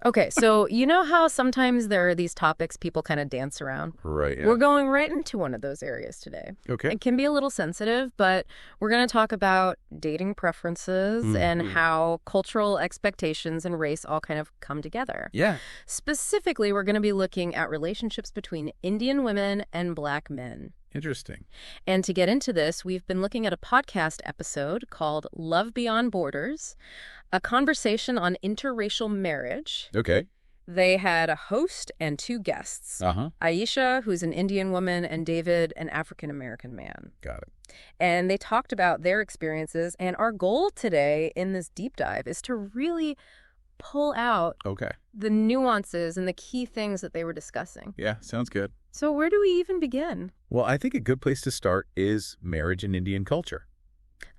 Okay, so you know how sometimes there are these topics people kind of dance around? Right, yeah. We're going right into one of those areas today. Okay. It can be a little sensitive, but we're going to talk about dating preferences and how cultural expectations and race all kind of come together. Yeah. Specifically, we're going to be looking at relationships between Indian women and Black men. Interesting. And to get into this, we've been looking at a podcast episode called Love Beyond Borders, a conversation on interracial marriage. Okay. They had a host and two guests, Aisha, who's an Indian woman, and David, an African-American man. Got it. And they talked about their experiences, and our goal today in this deep dive is to really pull out the nuances and the key things that they were discussing. Yeah, sounds good. So where do we even begin? Well, I think a good place to start is marriage in Indian culture.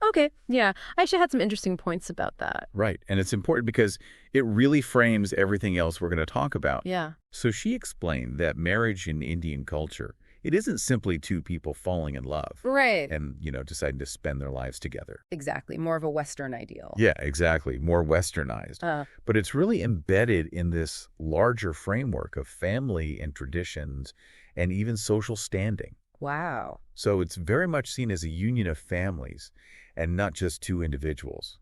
Okay, yeah. Aisha had some interesting points about that. Right, and it's important because it really frames everything else we're going to talk about. Yeah. So she explained that marriage in Indian culture, it isn't simply two people falling in love. Right. And, deciding to spend their lives together. Exactly. More of a Western ideal. Yeah, exactly. More westernized. But it's really embedded in this larger framework of family and traditions and even social standing. Wow. So it's very much seen as a union of families and not just two individuals.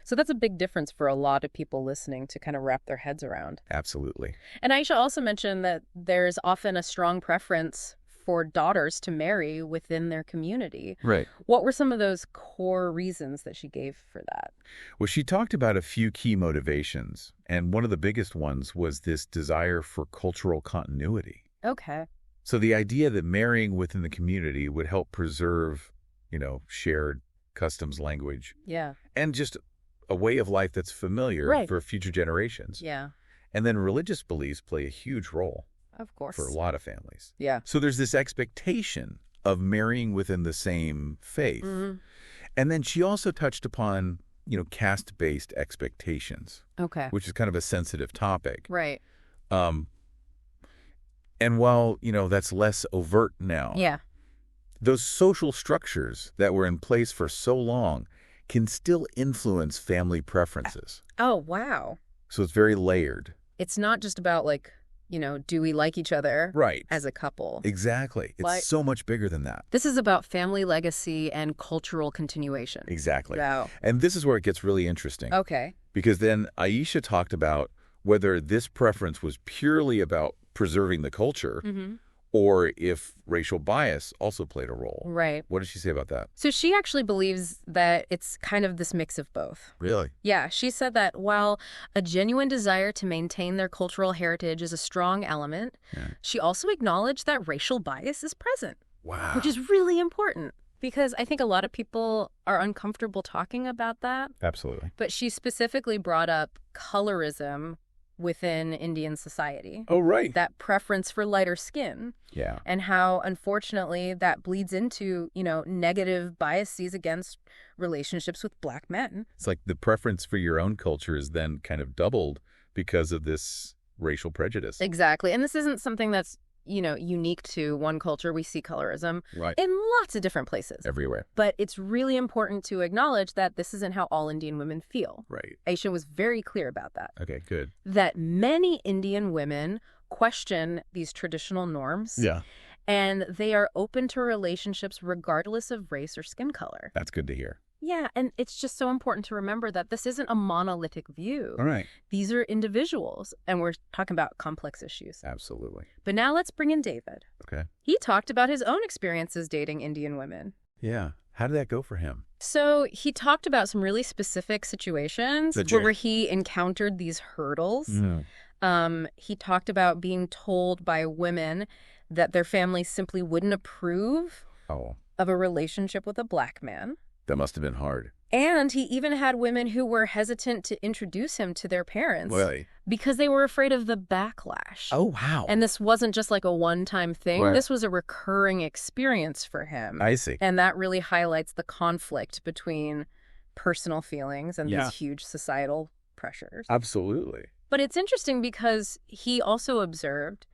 So that's a big difference for a lot of people listening to kind of wrap their heads around. Absolutely. And Aisha also mentioned that there's often a strong preference for daughters to marry within their community. Right. What were some of those core reasons that she gave for that? Well, she talked about a few key motivations, and one of the biggest ones was this desire for cultural continuity. Okay. So the idea that marrying within the community would help preserve, shared customs, language. Yeah. And just a way of life that's familiar for future generations. Yeah. And then religious beliefs play a huge role. Of course. For a lot of families. Yeah. So there's this expectation of marrying within the same faith. Mm-hmm. And then she also touched upon, caste-based expectations. Okay. Which is kind of a sensitive topic. Right. And while, that's less overt now. Yeah. Those social structures that were in place for so long can still influence family preferences. Oh, wow. So it's very layered. It's not just about do we like each other as a couple? Exactly. It's so much bigger than that. This is about family legacy and cultural continuation. Exactly. Wow. And this is where it gets really interesting. Okay. Because then Aisha talked about whether this preference was purely about preserving the culture or if racial bias also played a role. Right. What did she say about that? So she actually believes that it's kind of this mix of both. Really? Yeah. She said that while a genuine desire to maintain their cultural heritage is a strong element, she also acknowledged that racial bias is present. Wow. Which is really important because I think a lot of people are uncomfortable talking about that. Absolutely. But she specifically brought up colorism within Indian society. Oh, right. That preference for lighter skin. Yeah. And how, unfortunately, that bleeds into, negative biases against relationships with Black men. It's like the preference for your own culture is then kind of doubled because of this racial prejudice. Exactly. And this isn't something that's, unique to one culture. We see colorism in lots of different places. Everywhere. But it's really important to acknowledge that this isn't how all Indian women feel. Right. Aisha was very clear about that. Okay, good. That many Indian women question these traditional norms. Yeah. And they are open to relationships regardless of race or skin color. That's good to hear. Yeah, and it's just so important to remember that this isn't a monolithic view. All right. These are individuals, and we're talking about complex issues. Absolutely. But now let's bring in David. Okay. He talked about his own experiences dating Indian women. Yeah. How did that go for him? So he talked about some really specific situations where he encountered these hurdles. He talked about being told by women that their families simply wouldn't approve of a relationship with a Black man. That must have been hard. And he even had women who were hesitant to introduce him to their parents Really? because they were afraid of the backlash. Oh, wow. And this wasn't just like a one-time thing. Right. This was a recurring experience for him. I see. And that really highlights the conflict between personal feelings and these huge societal pressures. Absolutely. But it's interesting because he also observed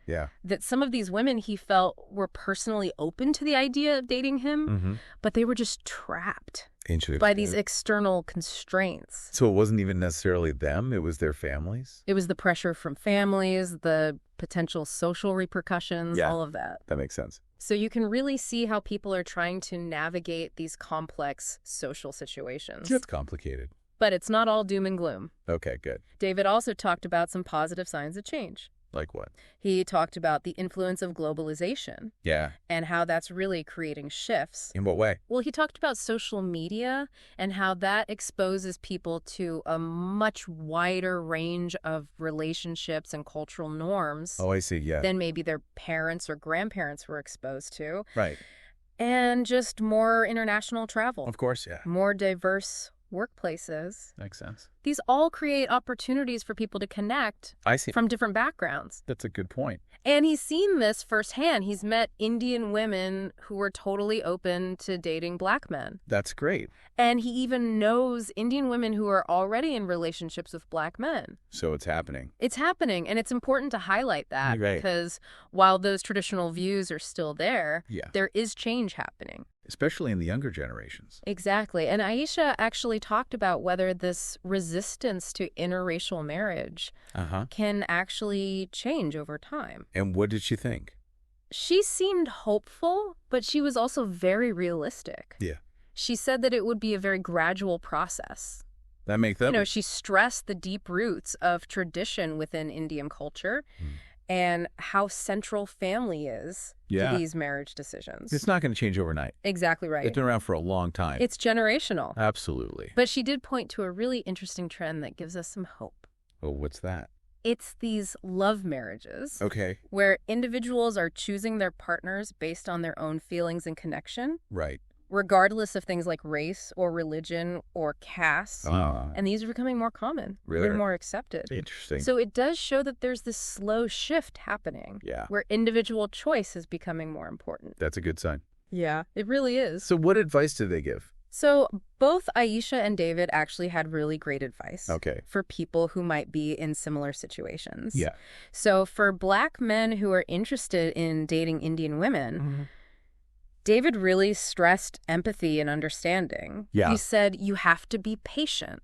that some of these women he felt were personally open to the idea of dating him, but they were just trapped by these external constraints. So it wasn't even necessarily them, it was their families? It was the pressure from families, the potential social repercussions, all of that. That makes sense. So you can really see how people are trying to navigate these complex social situations. It's complicated. But it's not all doom and gloom. Okay, good. David also talked about some positive signs of change. Like what? He talked about the influence of globalization. Yeah. And how that's really creating shifts. In what way? Well, he talked about social media and how that exposes people to a much wider range of relationships and cultural norms. Oh, I see, yeah. Than maybe their parents or grandparents were exposed to. Right. And just more international travel. Of course, yeah. More diverse workplaces. Makes sense. These all create opportunities for people to connect from different backgrounds. That's a good point. And he's seen this firsthand. He's met Indian women who were totally open to dating black men. That's great. And he even knows Indian women who are already in relationships with black men. So it's happening. It's happening. And it's important to highlight that because while those traditional views are still there, there is change happening. Especially in the younger generations. Exactly. And Aisha actually talked about whether this resistance to interracial marriage can actually change over time. And what did she think? She seemed hopeful, but she was also very realistic. Yeah. She said that it would be a very gradual process. That makes sense. You know, she stressed the deep roots of tradition within Indian culture. And how central family is to these marriage decisions. It's not going to change overnight. Exactly right. It's been around for a long time. It's generational. Absolutely. But she did point to a really interesting trend that gives us some hope. Oh, what's that? It's these love marriages. Okay. Where individuals are choosing their partners based on their own feelings and connection. Right. Regardless of things like race or religion or caste. And these are becoming more common. Really? They're more accepted. Interesting. So it does show that there's this slow shift happening. Yeah. Where individual choice is becoming more important. That's a good sign. Yeah, it really is. So what advice did they give? So both Aisha and David actually had really great advice. Okay. For people who might be in similar situations. Yeah. So for black men who are interested in dating Indian women, David really stressed empathy and understanding. Yeah. He said you have to be patient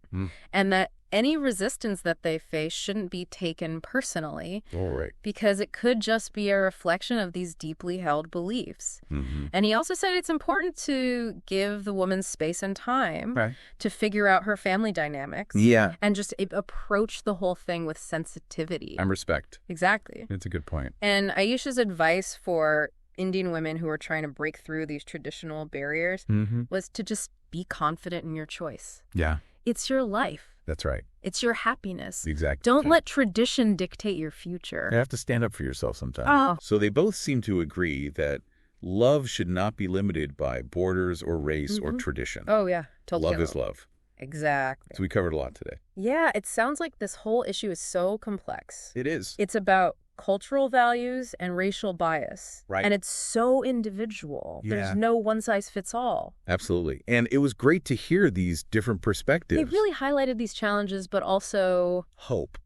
and that any resistance that they face shouldn't be taken personally. All right. Because it could just be a reflection of these deeply held beliefs. And he also said it's important to give the woman space and time to figure out her family dynamics. Yeah. And just approach the whole thing with sensitivity. And respect. Exactly. That's a good point. And Aisha's advice for Indian women who are trying to break through these traditional barriers was to just be confident in your choice. Yeah. It's your life. That's right. It's your happiness. Exactly. Don't let tradition dictate your future. You have to stand up for yourself sometimes. So they both seem to agree that love should not be limited by borders or race or tradition. Oh, yeah. Totally. Love is love. Exactly. So we covered a lot today. Yeah, it sounds like this whole issue is so complex. It is. It's about cultural values and racial bias. Right. And it's so individual. Yeah. There's no one size fits all. Absolutely. And it was great to hear these different perspectives. They really highlighted these challenges, but also hope.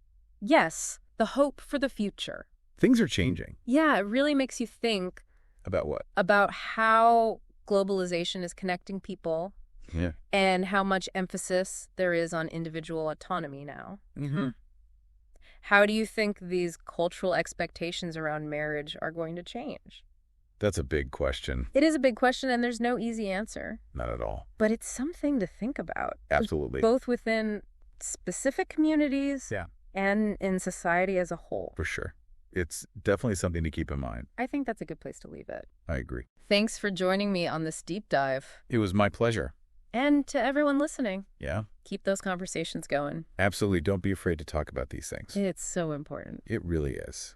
Yes, the hope for the future. Things are changing. Yeah, it really makes you think. About what? About how globalization is connecting people. Yeah. And how much emphasis there is on individual autonomy now. How do you think these cultural expectations around marriage are going to change? That's a big question. It is a big question, and there's no easy answer. Not at all. But it's something to think about. Absolutely. Both within specific communities and in society as a whole. For sure. It's definitely something to keep in mind. I think that's a good place to leave it. I agree. Thanks for joining me on this deep dive. It was my pleasure. And to everyone listening. Yeah. Keep those conversations going. Absolutely. Don't be afraid to talk about these things. It's so important. It really is.